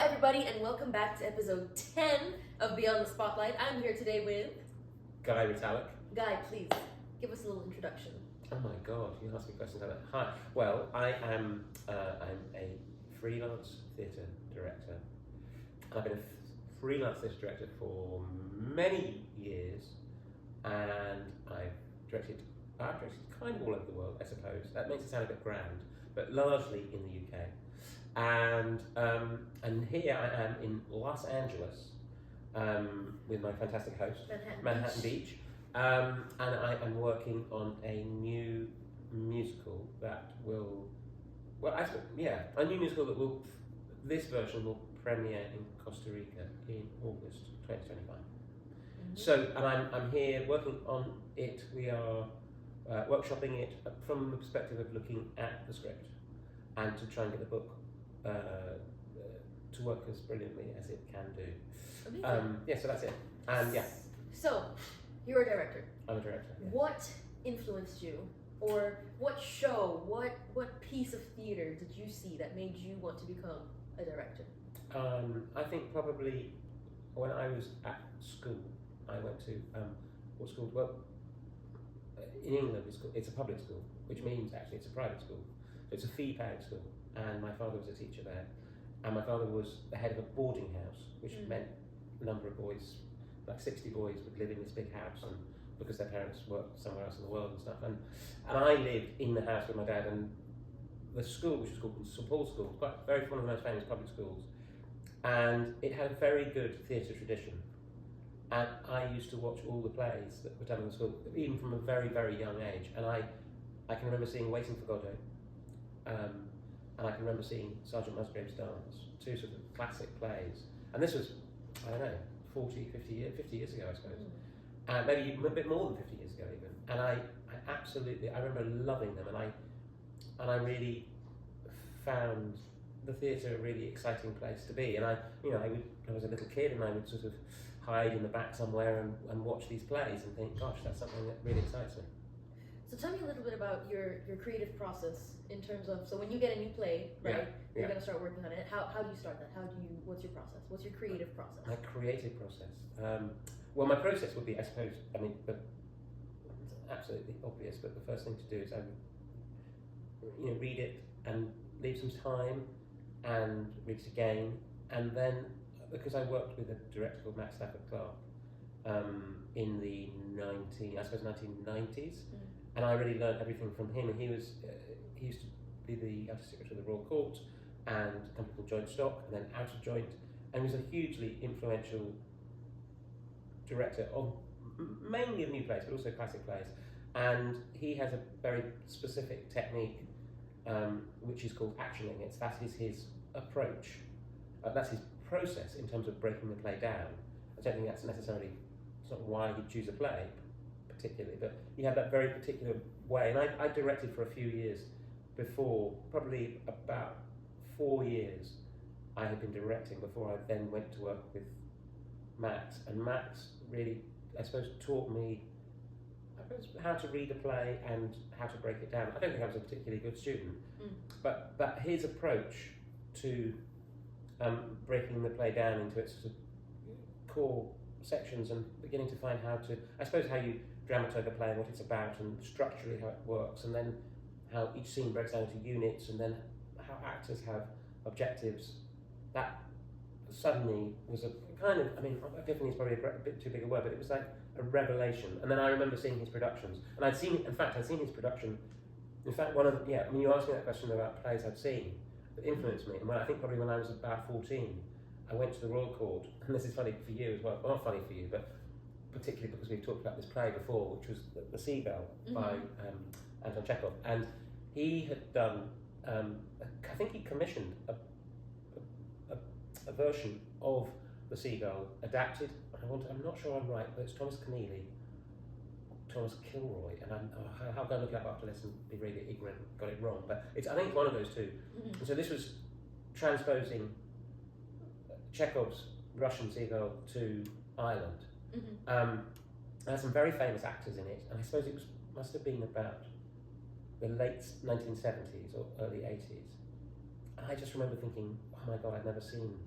everybody, and welcome back to episode 10 of Beyond the Spotlight. I'm here today with... Guy Retallack. Guy, please, give us a little introduction. Oh my God, you ask me questions like that. Hi. Well, I'm a freelance theatre director. And I've been a freelance theatre director for many years, and I've directed kind of all over the world, I suppose. That makes it sound a bit grand, but largely in the UK. And here I am in Los Angeles with my fantastic host, Manhattan Beach. And I am working on a new musical that will, a new musical that will, this version will premiere in Costa Rica in August 2025. Mm-hmm. So, and I'm here working on it. We are workshopping it from the perspective of looking at the script and to try and get the book to work as brilliantly as it can do. So that's it. And yeah. So, you're a director. I'm a director. Yeah. What influenced you, or what show, what piece of theatre did you see that made you want to become a director? I think probably when I was at school, I went to what's called, in England it's a public school, which means actually it's a private school. So it's a fee-paying school, and my father was a teacher there, and my father was the head of a boarding house, which meant a number of boys, like 60 boys, would live in this big house, and because their parents worked somewhere else in the world and stuff, and I lived in the house with my dad, and the school, which was called St Paul's School, one of the most famous public schools, and it had a very good theatre tradition, and I used to watch all the plays that were done in the school, even from a very, very young age, and I can remember seeing Waiting for Godot, and I can remember seeing Sergeant Musgrave's Dance, two sort of classic plays, and this was, I don't know, 50 years ago, I suppose. Maybe even a bit more than 50 years ago even. And I remember loving them, and I really found the theatre a really exciting place to be. And I was a little kid, and I would sort of hide in the back somewhere and watch these plays and think, gosh, that's something that really excites me. So tell me a little bit about your creative process in terms of, so when you get a new play, right, you're going to start working on it. How do you start that? What's your process? What's your creative process? My creative process? Well, my process would be, I suppose, but it's absolutely obvious, but the first thing to do is I would, read it and leave some time and read it again. And then, because I worked with a director called Matt Stafford Clark in the 1990s, and I really learned everything from him. And he used to be the artistic director of the Royal Court and a company called Joint Stock, and then Out of Joint, and he was a hugely influential director of mainly of new plays, but also classic plays. And he has a very specific technique, which is called actioning. That is his approach. That's his process in terms of breaking the play down. I don't think that's necessarily sort of why he'd choose a play, particularly, but he had that very particular way. And I directed for a few years before, probably about 4 years I had been directing before I then went to work with Matt. And Matt really, I suppose, taught me how to read a play and how to break it down. I don't think I was a particularly good student, but his approach to breaking the play down into its sort of core sections and beginning to find how you dramatize a play and what it's about, and structurally how it works, and then how each scene breaks down into units, and then how actors have objectives. That suddenly was a kind of, epiphany is probably a bit too big a word, but it was like a revelation. And then I remember seeing his productions, and I'd seen his production. In fact, you asked me that question about plays I'd seen that influenced me, and I think probably when I was about 14, I went to the Royal Court, and this is funny for you as well, not funny for you, but particularly because we've talked about this play before, which was The Seagull by Anton Chekhov, and he had done, I think he commissioned a version of The Seagull adapted. I'm not sure I'm right, but it's Thomas Kilroy, and I'll go look it up after this and be really ignorant, got it wrong, but I think it's one of those two. And so this was transposing Chekhov's Russian Seagull to Ireland. It had some very famous actors in it, and I suppose it must have been about the late 1970s or early 80s. And I just remember thinking, oh my God, I'd never seen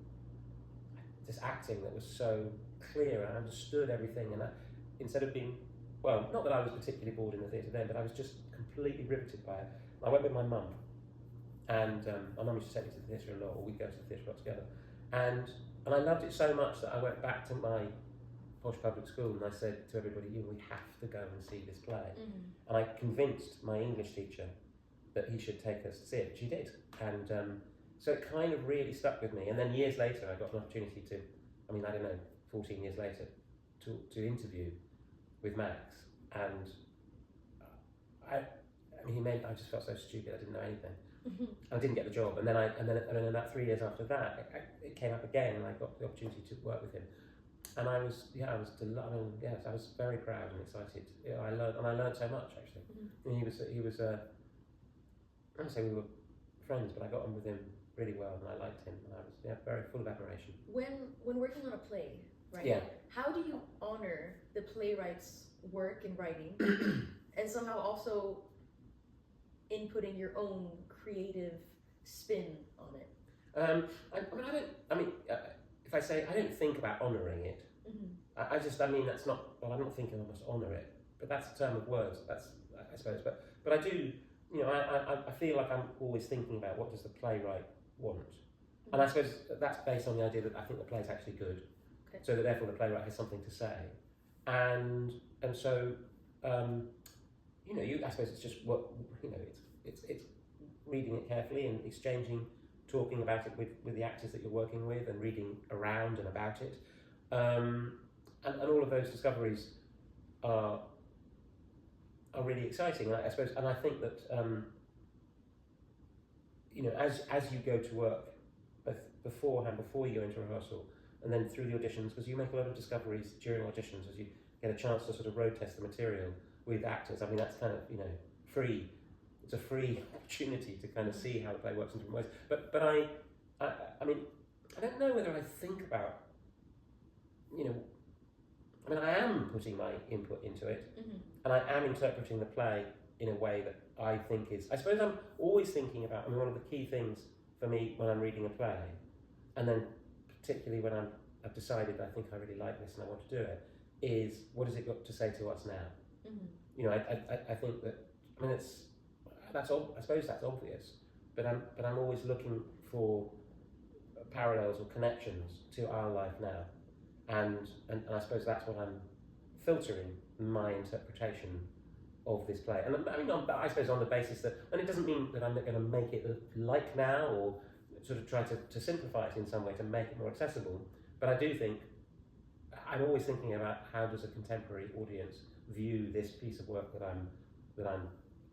this acting that was so clear, and I understood everything, and instead of being, well, not that I was particularly bored in the theatre then, but I was just completely riveted by it. I went with my mum, and my mum used to take me to the theatre a lot, or we'd go to the theatre a lot together, and I loved it so much that I went back to my posh public school and I said to everybody, we have to go and see this play. And I convinced my English teacher that he should take us to see it. She did, and so it kind of really stuck with me. And then years later, I got an opportunity to, 14 years later, to interview with Max, and I just felt so stupid. I didn't know anything. I didn't get the job, and then about 3 years after that, it came up again, and I got the opportunity to work with him. And I was delighted. I was very proud and excited. I learned so much actually. And he was. I don't say we were friends, but I got on with him really well, and I liked him, and I was very full of admiration. When working on a play, right? Yeah. How do you honor the playwright's work in writing, and somehow also inputting your own creative spin on it? If I say I don't think about honouring it, that's not. Well, I'm not thinking I must honour it, but that's a term of words. That's I suppose, but I do. I feel like I'm always thinking about what does the playwright want, and I suppose that's based on the idea that I think the play's actually good, so that therefore the playwright has something to say, and so I suppose it's just what it's reading it carefully and talking about it with the actors that you're working with, and reading around and about it, and all of those discoveries are really exciting, I suppose. And I think that as you go to work beforehand, before you go into rehearsal, and then through the auditions, because you make a lot of discoveries during auditions as you get a chance to sort of road test the material with actors. That's kind of free. It's a free opportunity to kind of see how the play works in different ways. But I don't know whether I think about, I am putting my input into it, and I am interpreting the play in a way that I think is, I suppose I'm always thinking about, one of the key things for me when I'm reading a play, and then particularly when I've decided I think I really like this and I want to do it, is what has it got to say to us now? I think that, I suppose that's obvious, but I'm always looking for parallels or connections to our life now, and I suppose that's what I'm filtering my interpretation of this play. And I suppose on the basis that, and it doesn't mean that I'm going to make it like now or sort of try to simplify it in some way to make it more accessible, but I do think I'm always thinking about how does a contemporary audience view this piece of work that I'm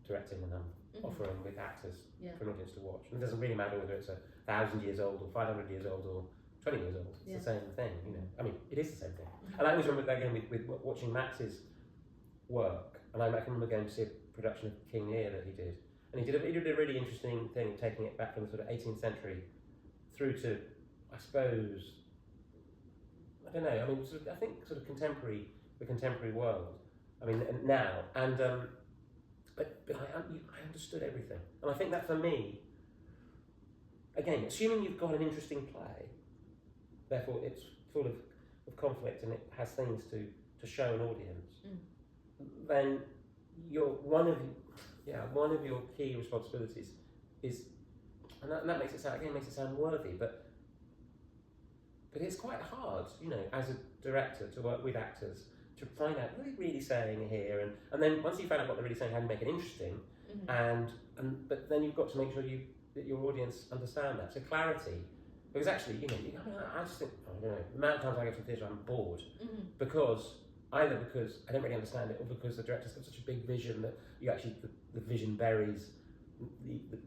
directing and I'm offering with actors for an audience to watch. And it doesn't really matter whether it's 1,000 years old or 500 years old or 20 years old. It's the same thing, it is the same thing. And I always remember that again with watching Max's work, and I remember going to see a production of King Lear that he did. And he did a really interesting thing, taking it back from the sort of 18th century through to, I suppose, I don't know, I think sort of the contemporary world. Now, and but I understood everything, and I think that for me, again, assuming you've got an interesting play, therefore it's full of conflict and it has things to show an audience, then one of your key responsibilities is, and that makes it sound worthy, but it's quite hard, as a director to work with actors to find out what they're really saying here, and then once you find out what they're really saying, how to make it interesting, but then you've got to make sure that your audience understand that. So clarity, because actually, I just think, I don't know, the amount of times I go to the theatre, I'm bored, because I don't really understand it, or because the director's got such a big vision that the vision buries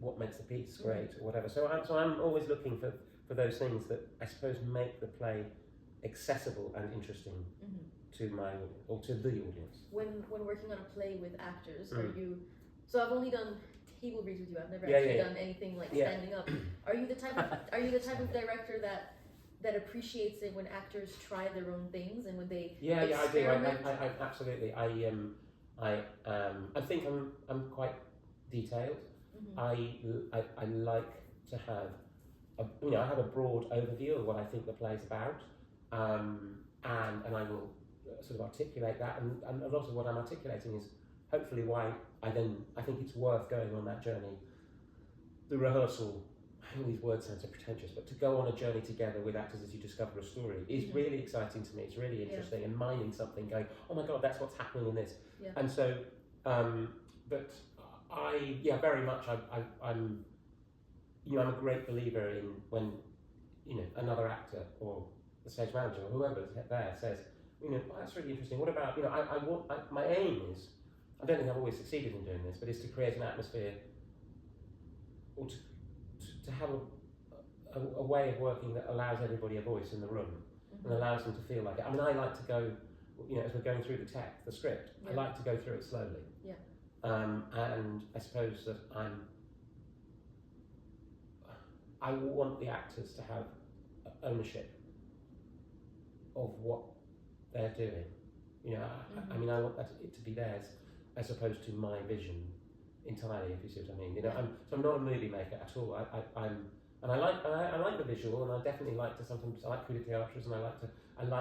what makes the piece great, or whatever. So I'm always looking for those things that I suppose make the play accessible and interesting to my audience, or to the audience. When working on a play with actors, are you? So I've only done table reads with you. I've never actually done anything like standing up. Are you the type of director that appreciates it when actors try their own things and when they experiment? I do. I absolutely. I think I'm quite detailed. I like to have I have a broad overview of what I think the play's about, and I will sort of articulate that, and a lot of what I'm articulating is hopefully why I think it's worth going on that journey. The rehearsal, all these words sound so pretentious, but to go on a journey together with actors as you discover a story is really exciting to me. It's really interesting, and mining something, going, oh my god, that's what's happening in this. Yeah. And so, but very much. I'm I'm a great believer in when another actor or the stage manager or whoever's there says, oh, that's really interesting. What about my aim is, I don't think I've always succeeded in doing this, but is to create an atmosphere or to have a way of working that allows everybody a voice in the room and allows them to feel like it. I mean, I like to go, as we're going through the script, I like to go through it slowly. Yeah. And I suppose that I want the actors to have ownership of what they're doing. I mean, I want it to be theirs as opposed to my vision entirely, if you see what I mean. I'm not a movie maker at all. I like the visual, and I definitely like to sometimes. I like coup de théâtres, and I like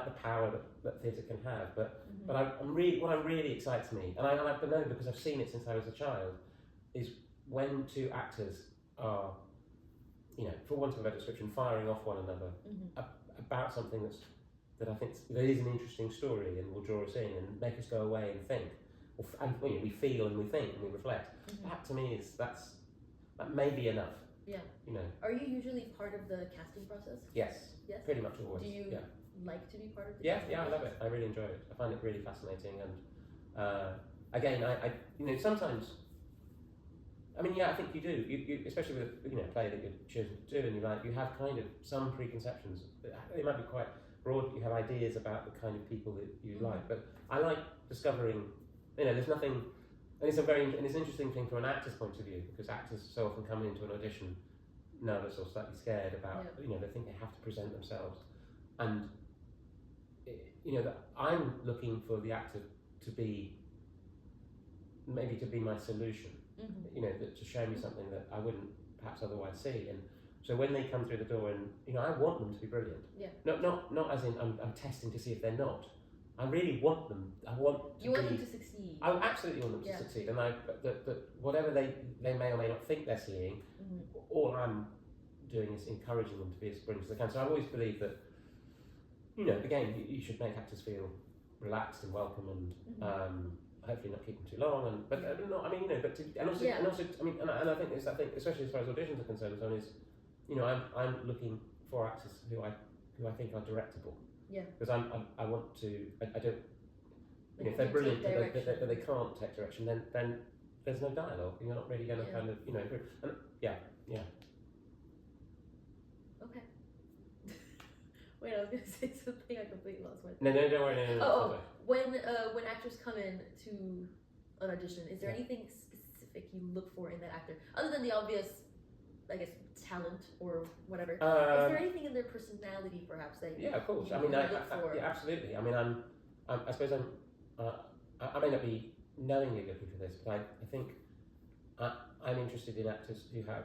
the power that theatre can have. But what really excites me, and I like to know because I've seen it since I was a child, is when two actors are, for want of a better description, firing off one another about something that I think that is an interesting story and will draw us in and make us go away and think, and we feel and we think and we reflect. That to me that may be enough. Yeah. Are you usually part of the casting process? Yes. Yes. Pretty much always. Do you like to be part of the casting casting process? I love it. I really enjoy it. I find it really fascinating, and again, I sometimes. I mean, I think you do. You especially with a play that you're choosing to do, and you have kind of some preconceptions. They might be quite broad. You have ideas about the kind of people that you like, but I like discovering. There's nothing, and it's an interesting thing from an actor's point of view, because actors so often come into an audition nervous or slightly scared about. They think they have to present themselves, and that I'm looking for the actor to be my solution. To show me something that I wouldn't perhaps otherwise see, and so when they come through the door, and I want them to be brilliant. Yeah. Not as in I'm testing to see if they're not. I really want them. You want them to succeed. I absolutely want them to succeed, and that whatever they may or may not think they're seeing, all I'm doing is encouraging them to be as brilliant as they can. So I always believe that, again, you should make actors feel relaxed and welcome, and hopefully not keep them too long, and I think it's that thing, especially as far as auditions are concerned, I'm looking for actors who I think are directable. Yeah. Because I want to. I don't. If they're brilliant but they can't take direction, then there's no dialogue. You're not really going to kind of improve. And Okay. Wait, I was going to say something. I completely lost my. No, don't worry. No. When actors come in to an audition, is there anything specific you look for in that actor, other than the obvious, I guess, talent or whatever? Is there anything in their personality, perhaps, that of course. I mean, look for? Absolutely. I mean, I suppose I may not be knowingly looking for this, but I think I'm interested in actors who have.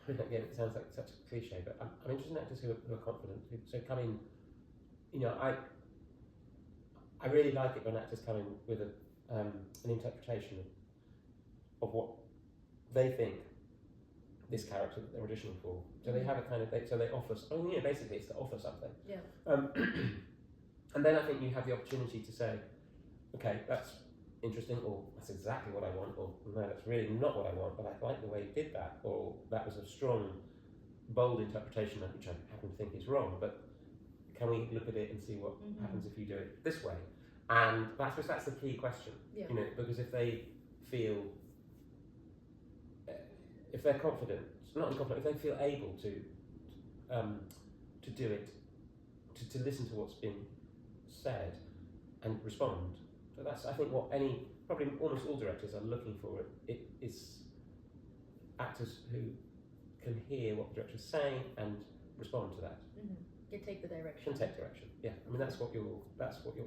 Again, it sounds like such a cliche, but I'm interested in actors who are confident. So come in, I really like it when actors come in with an interpretation of what they think this character that they're auditioning for. So they have a kind of, so they offer. Basically, it's to offer something. Yeah. And then I think you have the opportunity to say, okay, that's interesting, or that's exactly what I want, or no, that's really not what I want, but I like the way you did that, or that was a strong, bold interpretation, which I happen to think is wrong, but can we look at it and see what happens if you do it this way? And that's the key question, because if they feel, if they're confident, not confident, if they feel able to do it, to listen to what's been said and respond. So that's, I think, what probably almost all directors are looking for. It is actors who can hear what the director's saying and respond to that. Can take the direction. Yeah. I mean, that's what you're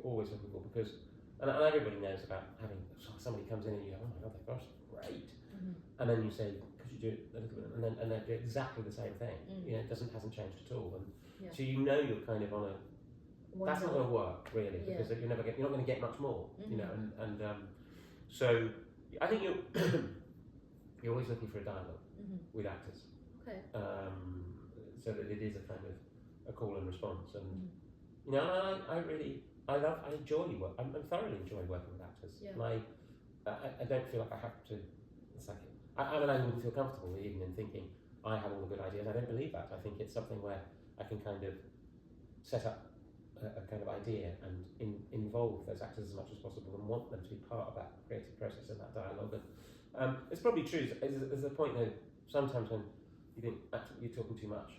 always looking for, because and everybody knows about having somebody comes in and you go, oh my god, their voice is great, and then you say, because you do it a little bit, and then do exactly the same thing. You know, it hasn't changed at all, and Yeah. so you know you're kind of on a. That's not going to work really, because you're not going to get much more. You know, and so I think you're always looking for a dialogue with actors. Okay. So that it is a kind of a call and response, and you know, I enjoy work. I thoroughly enjoy working with actors. Yeah. And I don't feel like I have to. It's like I wouldn't feel comfortable even in thinking I have all the good ideas. I don't believe that. I think it's something where I can kind of set up a kind of idea and involve those actors as much as possible and want them to be part of that creative process and that dialogue. And it's probably true. There's a point though. Sometimes when you think actually you're talking too much,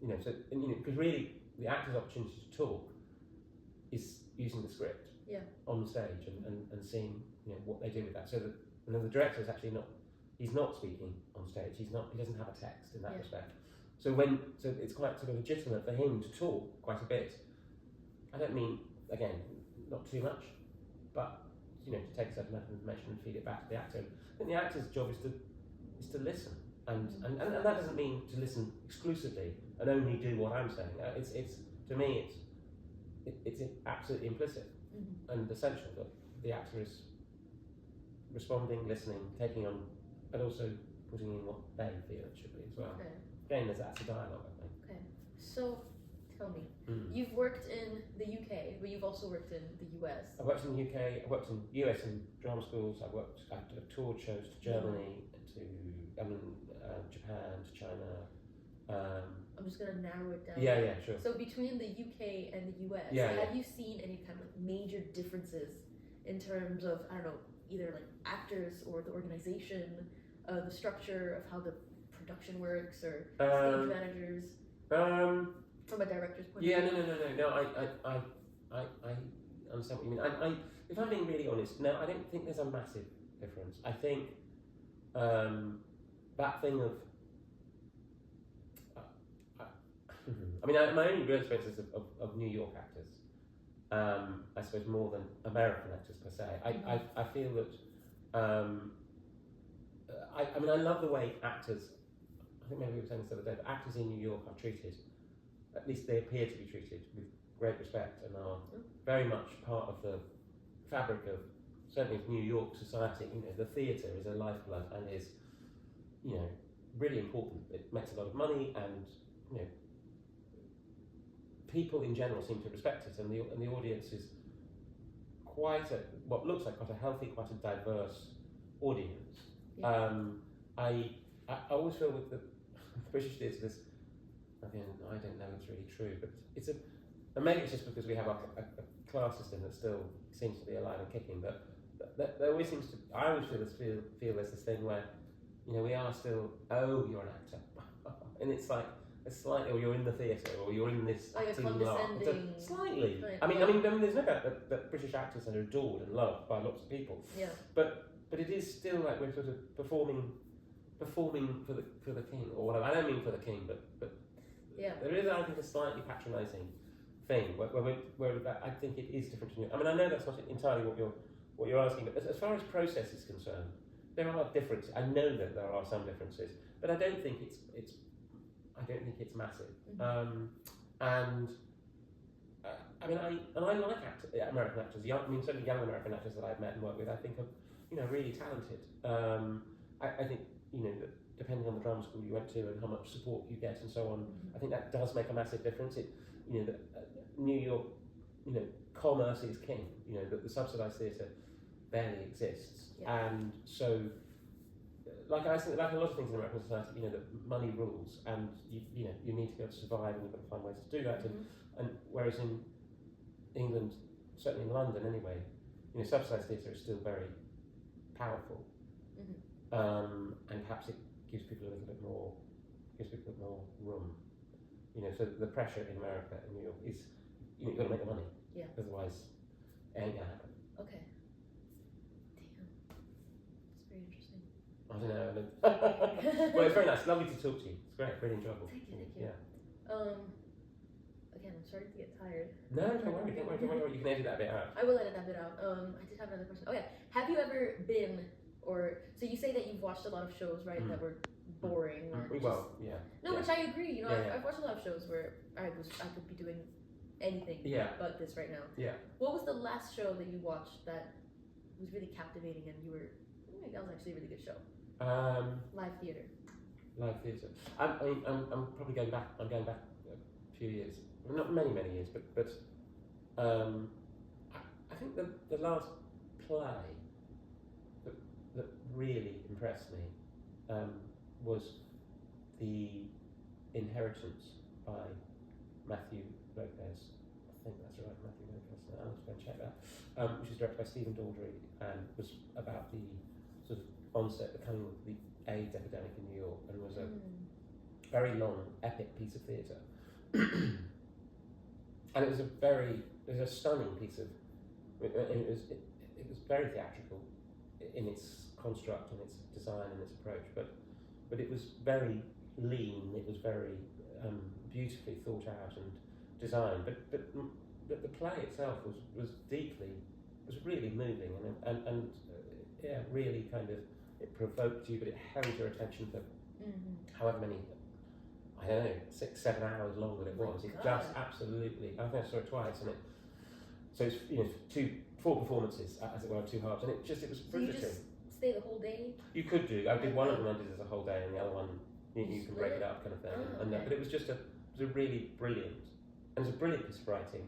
you know. So because really the actor's opportunity to talk is using the script on the stage and seeing what they do with that. So that the director is actually he's not speaking on stage. He doesn't have a text in that respect. So it's quite sort of legitimate for him to talk quite a bit. I don't mean, again, not too much, but to take a certain amount of information and feed it back to the actor. I think the actor's job is to listen, and that doesn't mean to listen exclusively and only do what I'm saying. It's to me it's absolutely implicit and essential that the actor is responding, listening, taking on, but also putting in what they feel it should be as well. Okay. Again, that's a dialogue, I think. Okay, so tell me, you've worked in the UK, but you've also worked in the US. I worked in the UK, I worked in the US in drama schools, I've toured shows to Germany, to Japan, to China. I'm just going to narrow it down. Yeah, sure. So between the UK and the US, have you seen any kind of major differences in terms of, I don't know, either like actors or the organization, the structure of how the production works, or stage managers? From a director's point of view? No. I understand what you mean. If I'm being really honest, no, I don't think there's a massive difference. I think that thing of, my only real experience is of New York actors. I suppose more than American actors per se. I feel that I love the way actors. I think maybe we were saying this the other day, but actors in New York are treated. At least they appear to be treated with great respect and are very much part of the fabric of certainly of New York society. The theatre is a lifeblood and is, really important. It makes a lot of money, and people in general seem to respect it, and the audience is what looks like quite a healthy, quite a diverse audience. Yeah. I always feel with the British theatre, this. Again, I don't know if it's really true, but and maybe it's just because we have a class system that still seems to be alive and kicking. But there always seems to. I always feel there's this thing where, we are still. Oh, you're an actor, and it's like it's slightly, or you're in the theatre, or you're in this like acting a condescending. Slightly. Right. I mean, there's no doubt that British actors are adored and loved by lots of people. Yeah. But it is still like we're sort of performing for the king or whatever. I don't mean for the king, but. Yeah. There is, I think, a slightly patronising thing where I think it is different. I know that's not entirely what you're asking, but as far as process is concerned, there are differences. I know that there are some differences, but I don't think it's massive. I like American actors. Certainly young American actors that I've met and worked with, I think are really talented. I think that depending on the drama school you went to and how much support you get and so on, I think that does make a massive difference. New York, commerce is king. The subsidised theatre barely exists, and so, like I think, like a lot of things in American society, that money rules, and you need to be able to survive, and you've got to find ways to do that. And whereas in England, certainly in London anyway, subsidised theatre is still very powerful, and perhaps it gives people a little bit more room. So the pressure in America and New York is, you've got to make the money. Yeah. Otherwise, it ain't gonna happen. Okay. Damn. That's very interesting. I don't know. Well, it's very nice. Lovely to talk to you. It's great. Really enjoyable. Thank you. Yeah. Again, I'm starting to get tired. No, don't worry. You can edit that bit out. I will edit that bit out. I did have another question. Oh yeah. Have you ever been, so you say that you've watched a lot of shows, right, that were boring. Or which I agree. You know, I've watched a lot of shows where I could be doing anything but this right now. Yeah. What was the last show that you watched that was really captivating and you were, oh, that was actually a really good show? Live theatre. Live theatre. I'm probably going back. I'm going back a few years, not many years, but I think the last play that really impressed me was The Inheritance by Matthew Lopez. I think that's right, Matthew Lopez. I'll just go and check that. Which is directed by Stephen Daldry and was about the sort of onset, the coming of the AIDS epidemic in New York, and was a very long, epic piece of theatre. And it was a stunning piece of. It was very theatrical in its construct and its design and its approach, but it was very lean. It was very beautifully thought out and designed. But the play itself was really moving and really kind of, it provoked you, but it held your attention for however many, I don't know, 6-7 hours long that it was. It just absolutely, I think I saw it twice, and so it's 4 performances, as it were, 2 halves, and it was riveting. You just stay the whole day? You could do. I did one of them. I did as a whole day, and the other one you can break it up, kind of thing. But it was just it was a really brilliant, and it's a brilliant piece of writing.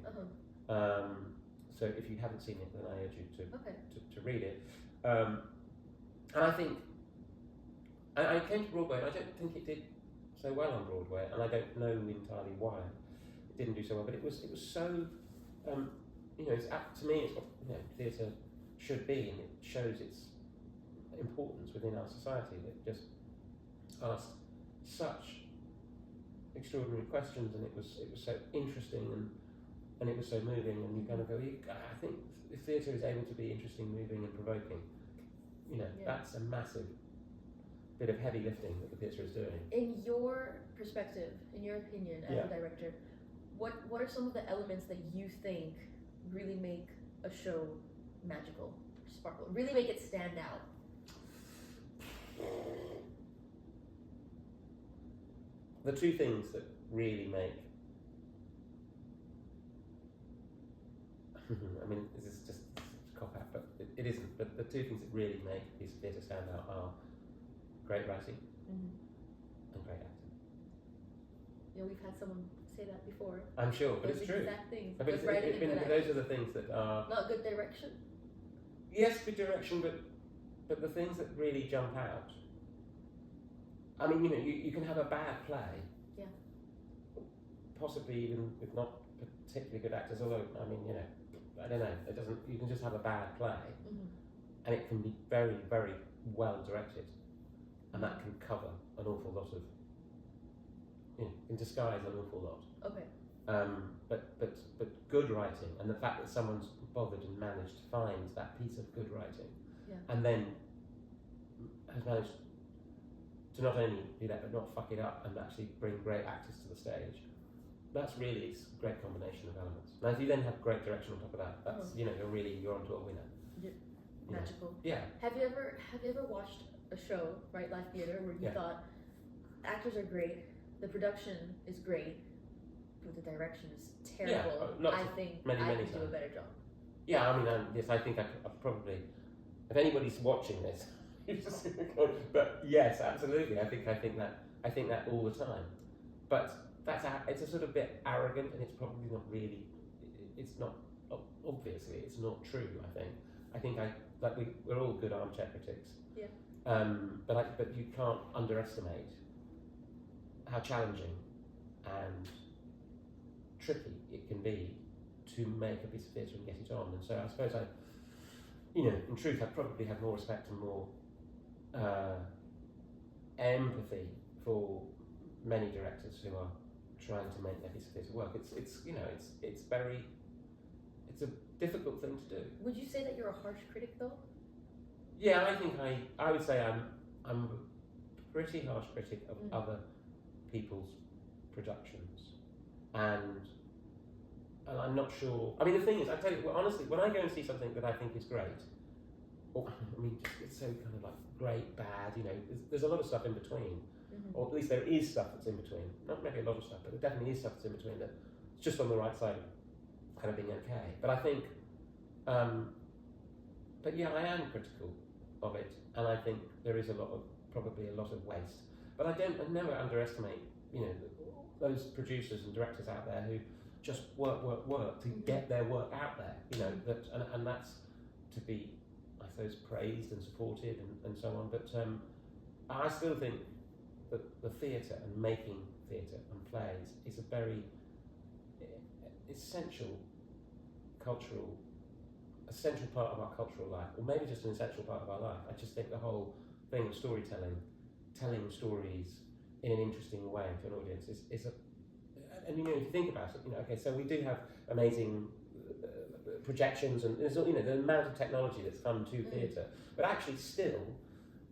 So if you haven't seen it, then I urge you to read it. And I think I came to Broadway, and I don't think it did so well on Broadway, and I don't know entirely why it didn't do so well. But it was so. It's to me, it's what theatre should be, and it shows its importance within our society. That just asked such extraordinary questions, and it was so interesting, and it was so moving, and you kind of go, I think if theatre is able to be interesting, moving, and provoking, that's a massive bit of heavy lifting that the theatre is doing. In your perspective, in your opinion, as a director, what are some of the elements that you think really make a show magical, sparkle, really make it stand out? The 2 things that really make, I mean, this is just a cop out, but it isn't. But the 2 things that really make a piece of theatre stand out are great writing and great acting. We've had someone say that before. I'm sure, but it's true. Exact things. But those are the things that are not good direction. Yes, good direction, but the things that really jump out. I mean, you can have a bad play. Yeah. Possibly even with not particularly good actors. Although, I mean, I don't know. It doesn't. You can just have a bad play, and it can be very, very well directed, and that can cover an awful lot of. Can disguise an awful lot. Okay. But good writing, and the fact that someone's bothered and managed to find that piece of good writing, and then has managed to not only do that but not fuck it up and actually bring great actors to the stage. That's really a great combination of elements. Now, if you then have great direction on top of that, that's you're onto a winner. Magical. Yeah. Have you ever watched a show, right, live theatre, where you thought actors are great, the production is great, but the direction is terrible? I think I could do a better job. Yeah, I mean, yes, I think I probably, if anybody's watching this, but yes, absolutely, I think that all the time. But it's a sort of bit arrogant, and it's probably not really. It's not obviously. It's not true. I think we're all good armchair critics. Yeah. But you can't underestimate how challenging and tricky it can be to make a piece of theatre and get it on. And so I suppose in truth, I probably have more respect and more empathy for many directors who are trying to make their piece of theatre work. It's a difficult thing to do. Would you say that you're a harsh critic, though? Yeah, I think I would say I'm a pretty harsh critic of other people's productions, and I'm not sure. I mean, the thing is, I tell you, honestly, when I go and see something that I think is great, it's so kind of like great, bad. There's a lot of stuff in between. or at least there is stuff that's in between. Not maybe a lot of stuff, but there definitely is stuff that's in between that's just on the right side of kind of being okay. But I think, but yeah, I am critical of it, and I think there is probably a lot of waste. But I never underestimate, those producers and directors out there who just work to get their work out there, and that's to be, I suppose, praised and supported and so on. But I still think that the theatre and making theatre and plays is a very essential part of our cultural life, or maybe just an essential part of our life. I just think the whole thing of storytelling, telling stories in an interesting way to an audience is a, and if you think about it, okay, so we do have amazing projections and there's, the amount of technology that's come to theatre, but actually still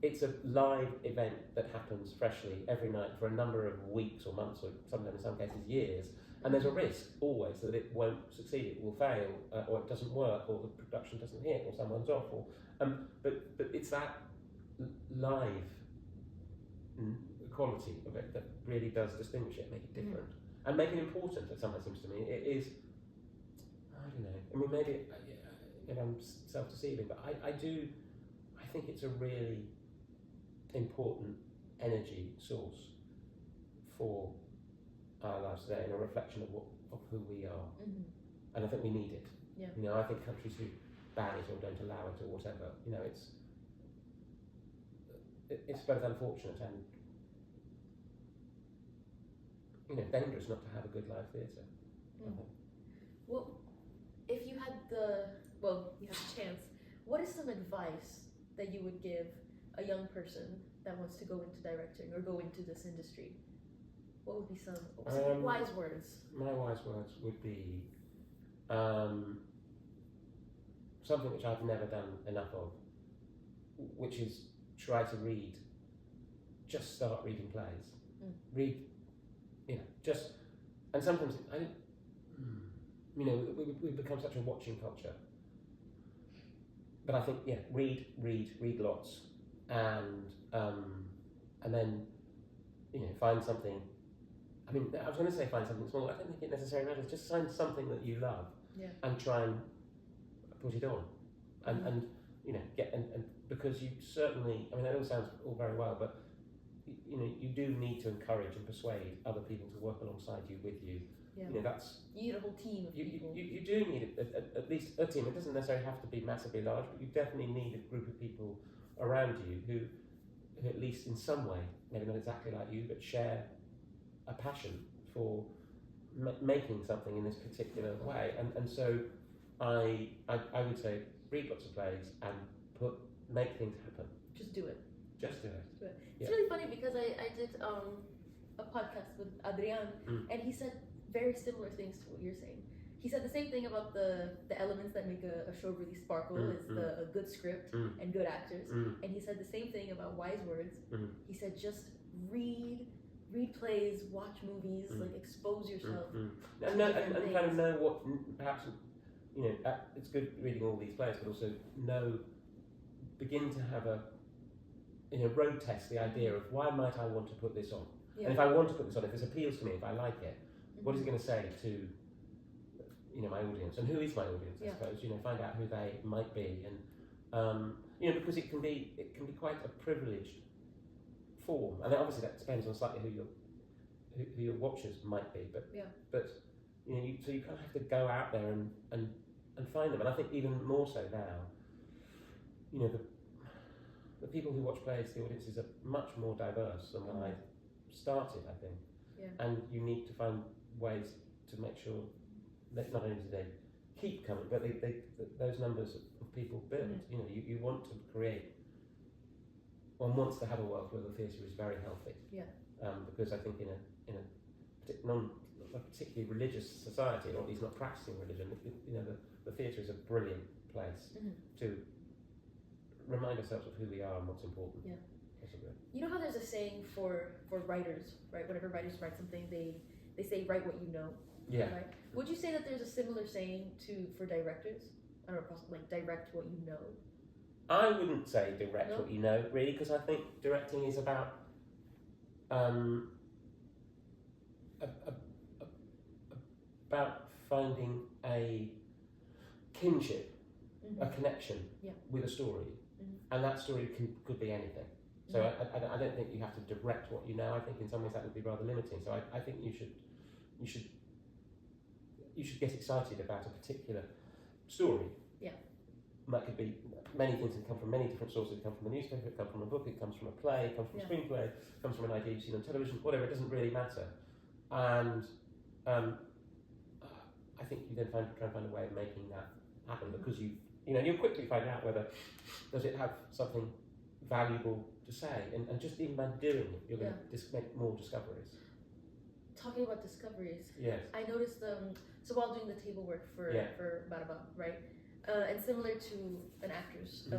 it's a live event that happens freshly every night for a number of weeks or months, or sometimes in some cases years, and there's a risk always that it won't succeed, it will fail, or it doesn't work, or the production doesn't hit, or someone's off, or but it's that live quality of it that really does distinguish it, make it different, and make it important. It sometimes seems to me it is. I don't know. I mean, maybe I'm self-deceiving, but I think it's a really important energy source for our lives today, and a reflection of who we are, and I think we need it. Yeah. I think countries who ban it or don't allow it or whatever, it's both unfortunate and dangerous not to have a good live theatre. Well, if you had the chance, what is some advice that you would give a young person that wants to go into directing or go into this industry? What would be some wise words? My wise words would be something which I've never done enough of, which is try to read. Just start reading plays. Read, and sometimes we've become such a watching culture. But I think, read lots, and then, find something. I mean, I was going to say find something small. I don't think it necessarily matters. Just find something that you love, and try and put it on, and because you certainly. I mean, that all sounds all very well, but you do need to encourage and persuade other people to work alongside you, with you. Yeah. That's you need a whole team of people. You do need at least a team. It doesn't necessarily have to be massively large, but you definitely need a group of people around you who at least in some way, maybe not exactly like you, but share a passion for making something in this particular way. And so I would say read lots of plays and make things happen. Just do it. Just do it. It's really funny because I did a podcast with Adrian, and he said very similar things to what you're saying. He said the same thing about the elements that make a show really sparkle is a good script and good actors. And he said the same thing about wise words. He said just read plays, watch movies, like expose yourself. And kind of know what, perhaps, it's good reading all these plays, but also begin to have road test the idea of why might I want to put this on? And if I want to put this on, if this appeals to me, if I like it, what is it going to say to my audience, and who is my audience? I suppose find out who they might be, and because it can be quite a privileged form, and obviously that depends on slightly who your watchers might be, but so you kind of have to go out there and find them, and I think even more so now, the people who watch plays, the audiences are much more diverse than when I started, I think. And you need to find ways to make sure that not only do they keep coming, but those numbers of people build. You want to create. One wants to have a world where the theatre is very healthy. Because I think in a particularly religious society, or at least not practicing religion, the theatre is a brilliant place to remind ourselves of who we are and what's important. Possibly. You know how there's a saying for writers, right? Whenever writers write something, they say write what you know. Right? Would you say that there's a similar saying for directors? I don't know, like direct what you know. I wouldn't say direct what you know, really, because I think directing is about about finding a kinship, a connection with a story, and that story could be anything. So I don't think you have to direct what you know. I think in some ways that would be rather limiting. So I think you should get excited about a particular story. Yeah. That could be many things. It come from many different sources. It comes from a newspaper. It comes from a book. It comes from a play. It comes from a screenplay. It comes from an idea you've seen on television. Whatever. It doesn't really matter. And I think you then try and find a way of making that happen, because you'll quickly find out whether does it have something valuable to say, and just even by doing it, you're going to make more discoveries. Talking about discoveries, yes, I noticed so while doing the table work for about a month, right, and similar to an actor's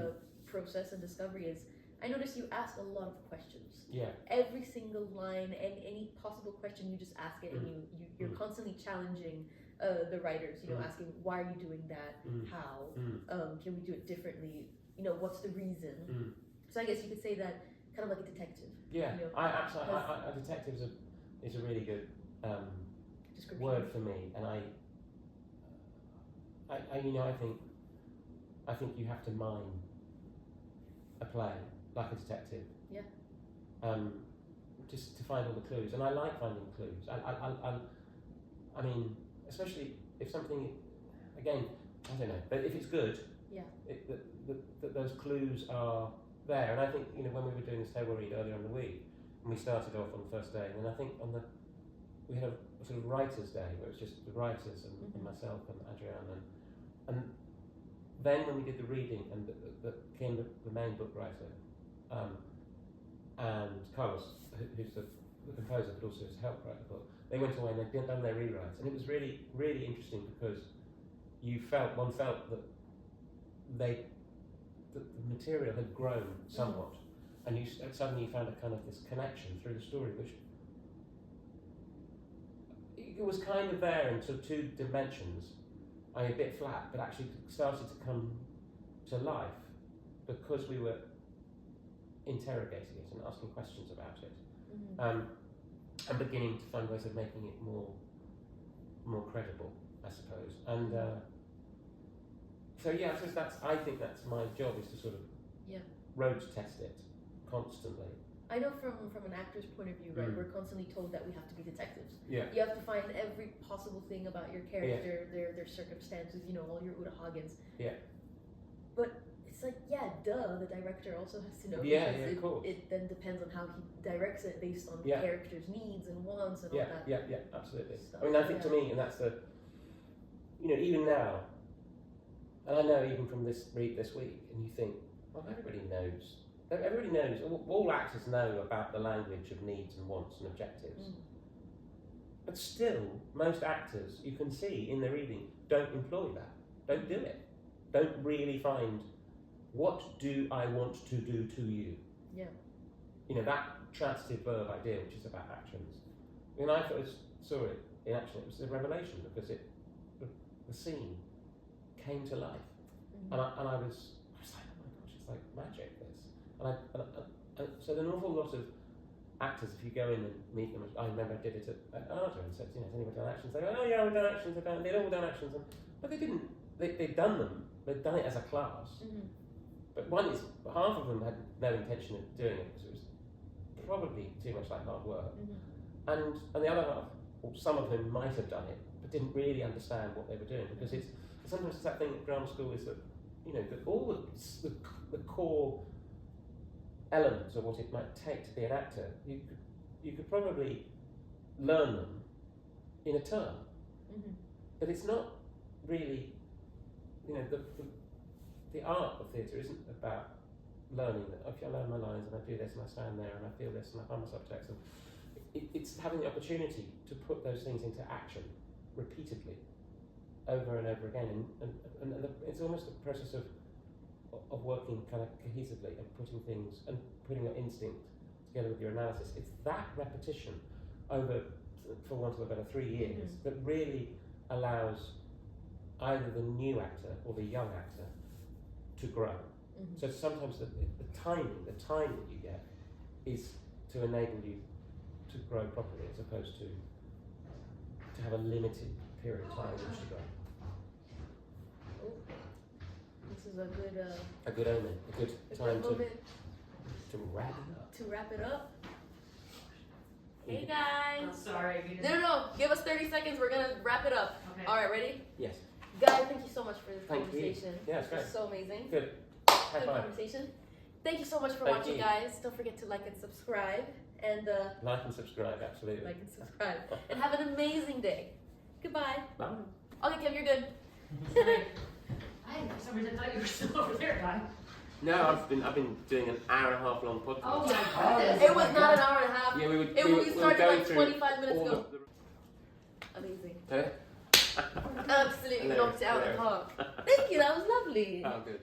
process and discovery is, I noticed you ask a lot of questions. Yeah. Every single line and any possible question, you just ask it, and you're constantly challenging the writers, asking, why are you doing that? How? Can we do it differently? What's the reason? So I guess you could say that kind of like a detective. Yeah, a detective is a really good word for me, and I think you have to mine a play like a detective. Yeah. Just to find all the clues, and I like finding clues. I mean, especially if something, again, I don't know, but if it's good, that those clues are there. And I think when we were doing this table read earlier in the week, and we started off on the first day, and then I think we had a sort of writers' day where it was just the writers and myself and Adrienne, and then when we did the reading, and Kim, the main book writer, and Carlos, who's the composer but also has helped write the book, they went away and they'd done their rewrites, and it was really, really interesting, because one felt that the material had grown somewhat, and suddenly you found a kind of this connection through the story, which it was kind of there in sort of two dimensions, a bit flat, but actually started to come to life because we were interrogating it and asking questions about it, and beginning to find ways of making it more credible, I suppose. And so I think that's my job, is to sort of road test it constantly. I know from an actor's point of view, right, we're constantly told that we have to be detectives. Yeah. You have to find every possible thing about your character, their circumstances, all your Uta Hagens. Yeah. But it's like, the director also has to know. Of course. It then depends on how he directs it based on the character's needs and wants and all that. Yeah, absolutely. So, I mean, I think to me, and that's the, even now, and I know even from this read this week, and you think, well, everybody knows, all actors know about the language of needs and wants and objectives. But still, most actors, you can see in their reading, don't employ that, don't do it, don't really find, what do I want to do to you? Yeah. That transitive verb idea, which is about actions. When I first saw it in action, it was a revelation, because the scene came to life, and I was like, oh my gosh, it's like magic, this. And so an awful lot of actors, if you go in and meet them, I remember I did it at Arda and said, has anyone done actions? They go, oh yeah, we've done actions. They'd all done actions, but they didn't. They'd done them. They'd done it as a class. But half of them had no intention of doing it, because it was probably too much like hard work. And the other half, or some of them might have done it, but didn't really understand what they were doing, because sometimes it's that thing at drama school, is that that all the core elements of what it might take to be an actor, you could probably learn them in a term, but it's not really, the art of theatre isn't about learning that, okay, I learn my lines and I do this and I stand there and I feel this and I find my subtext, and it's having the opportunity to put those things into action repeatedly over and over again, and it's almost a process of working kind of cohesively and putting things and putting your instinct together with your analysis. It's that repetition over, for want of a better, 3 years that really allows either the new actor or the young actor to grow. So sometimes the time that you get is to enable you to grow properly, as opposed to have a limited period of time in which to grow. Oh, this is a good omen, a good time to wrap it up. To wrap it up. Hey I'm guys. sorry. No. Give us 30 seconds. We're gonna wrap it up. Okay. All right, ready? Yes. Guys, thank you so much for this Thank conversation. you. Yeah, it's great. So amazing. Good. High Good five. conversation. Thank you so much for Thank watching, you. guys. Don't forget to like and subscribe, and Like and subscribe, absolutely. like and subscribe, and have an amazing day. Goodbye. Bye. Okay, Kim, you're good. Sorry. For some reason I thought you were still over there, guy. No, I've been doing an hour and a half long podcast. Oh my goodness. It was not an hour and a half. Yeah, we We started going like through 25 minutes all ago. of the- Amazing. Okay. Absolutely Hilarious, knocked out the hilarious. park. Thank you. That was lovely. Oh, good.